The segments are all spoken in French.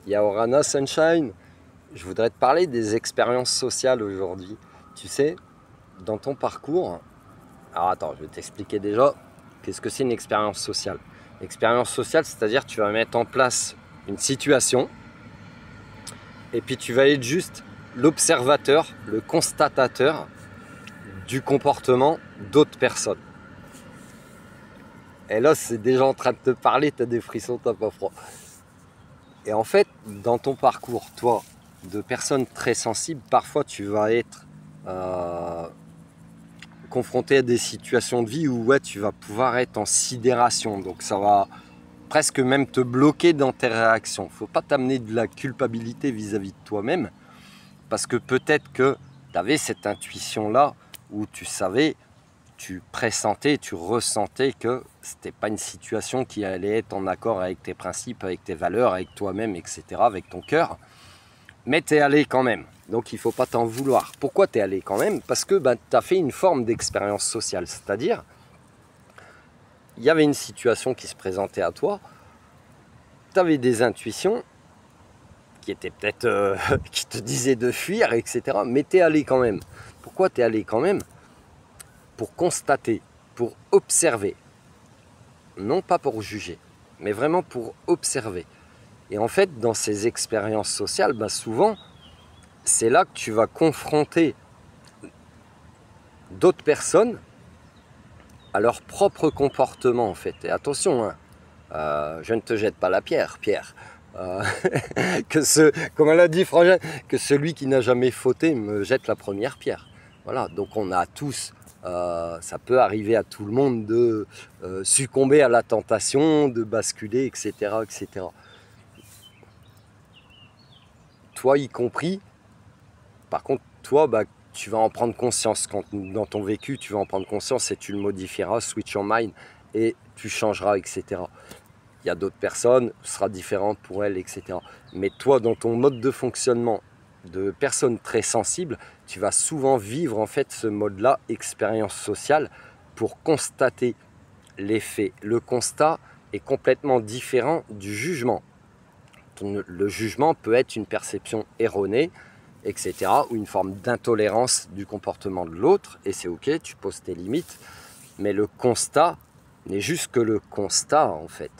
Yaorana Sunshine, je voudrais te parler des expériences sociales aujourd'hui. Tu sais, dans ton parcours, alors attends, je vais t'expliquer déjà qu'est-ce que c'est une expérience sociale. L'expérience sociale, c'est-à-dire tu vas mettre en place une situation et puis tu vas être juste l'observateur, le constatateur du comportement d'autres personnes. Et là, c'est déjà en train de te parler, tu as des frissons, t'as pas froid. Et en fait, dans ton parcours, toi, de personne très sensible, parfois tu vas être confronté à des situations de vie où ouais, tu vas pouvoir être en sidération. Donc ça va presque même te bloquer dans tes réactions. Il ne faut pas t'amener de la culpabilité vis-à-vis de toi-même, parce que peut-être que tu avais cette intuition-là où tu savais, tu pressentais, tu ressentais que c'était pas une situation qui allait être en accord avec tes principes, avec tes valeurs, avec toi-même, etc., avec ton cœur. Mais tu es allé quand même. Donc il ne faut pas t'en vouloir. Pourquoi tu es allé quand même? Parce que tu as fait une forme d'expérience sociale. C'est-à-dire, il y avait une situation qui se présentait à toi, tu avais des intuitions qui étaient peut-être qui te disaient de fuir, etc. Mais tu es allé quand même. Pourquoi tu es allé quand même? Pour constater, pour observer. Non pas pour juger, mais vraiment pour observer. Et en fait, dans ces expériences sociales, souvent, c'est là que tu vas confronter d'autres personnes à leur propre comportement, en fait. Et attention, hein, je ne te jette pas la pierre, Pierre. Comme elle a dit Frangin, que celui qui n'a jamais fauté me jette la première pierre. Voilà, donc on a tous, ça peut arriver à tout le monde de succomber à la tentation, de basculer, etc., etc. Toi y compris. Par contre, toi, tu vas en prendre conscience. Quand, dans ton vécu, tu vas en prendre conscience et tu le modifieras, switch your mind, et tu changeras, etc. Il y a d'autres personnes, ce sera différent pour elles, etc. Mais toi, dans ton mode de fonctionnement de personne très sensible, tu vas souvent vivre en fait ce mode-là, expérience sociale, pour constater les faits. Le constat est complètement différent du jugement. Le jugement peut être une perception erronée, etc., ou une forme d'intolérance du comportement de l'autre, et c'est ok, tu poses tes limites, mais le constat n'est juste que le constat, en fait.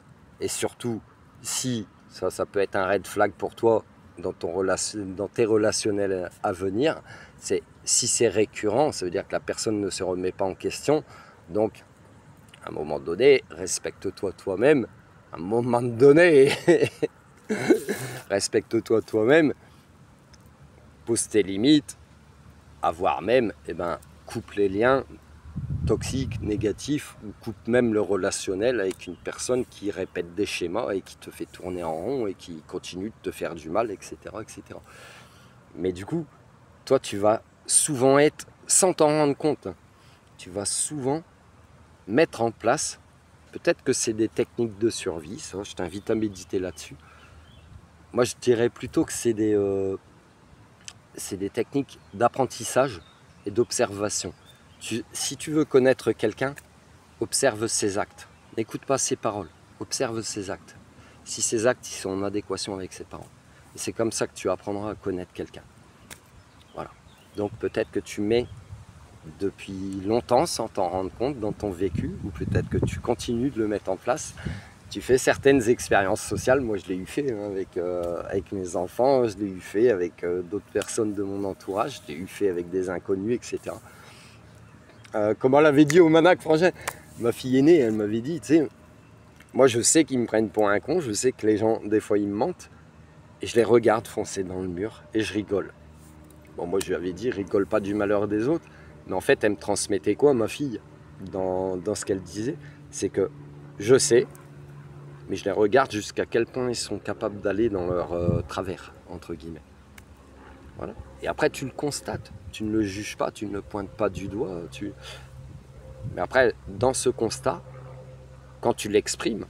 Et surtout, si ça peut être un red flag pour toi dans tes relationnels à venir, c'est si c'est récurrent, ça veut dire que la personne ne se remet pas en question, donc à un moment donné, respecte-toi toi-même, à un moment donné, respecte-toi toi-même, pose tes limites, voire même, coupe les liens toxiques, négatifs, ou coupe même le relationnel avec une personne qui répète des schémas et qui te fait tourner en rond et qui continue de te faire du mal, etc., etc. Mais du coup, toi, tu vas souvent être, sans t'en rendre compte, tu vas souvent mettre en place, peut-être que c'est des techniques de survie, ça, je t'invite à méditer là-dessus. Moi, je dirais plutôt que c'est des techniques d'apprentissage et d'observation. Si tu veux connaître quelqu'un, observe ses actes. N'écoute pas ses paroles, observe ses actes. Si ses actes ils sont en adéquation avec ses paroles. Et c'est comme ça que tu apprendras à connaître quelqu'un. Voilà. Donc peut-être que tu mets depuis longtemps sans t'en rendre compte dans ton vécu, ou peut-être que tu continues de le mettre en place. Tu fais certaines expériences sociales, moi je l'ai eu fait avec mes enfants, je l'ai eu fait avec d'autres personnes de mon entourage, je l'ai eu fait avec des inconnus, etc. Comme on l'avait dit au Manac, Frangin, ma fille aînée, elle m'avait dit, tu sais, moi je sais qu'ils me prennent pour un con, je sais que les gens, des fois ils me mentent, et je les regarde foncer dans le mur, et je rigole. Bon, moi je lui avais dit, rigole pas du malheur des autres, mais en fait elle me transmettait quoi, ma fille, dans ce qu'elle disait, c'est que je sais, mais je les regarde jusqu'à quel point ils sont capables d'aller dans leur travers, entre guillemets. Voilà. Et après, tu le constates, tu ne le juges pas, tu ne le pointes pas du doigt. Mais après, dans ce constat, quand tu l'exprimes,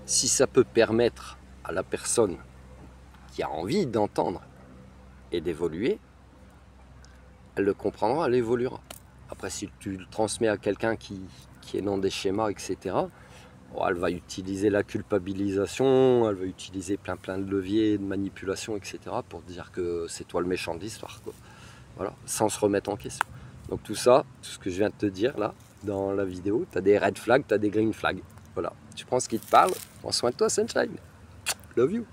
si ça peut permettre à la personne qui a envie d'entendre et d'évoluer, elle le comprendra, elle évoluera. Après, si tu le transmets à quelqu'un qui est dans des schémas, etc., oh, elle va utiliser la culpabilisation, elle va utiliser plein de leviers, de manipulation, etc. pour dire que c'est toi le méchant de l'histoire, quoi. Voilà, sans se remettre en question. Donc tout ça, tout ce que je viens de te dire là, dans la vidéo, tu as des red flags, tu as des green flags. Voilà, tu prends ce qui te parle, prends soin de toi, Sunshine. Love you.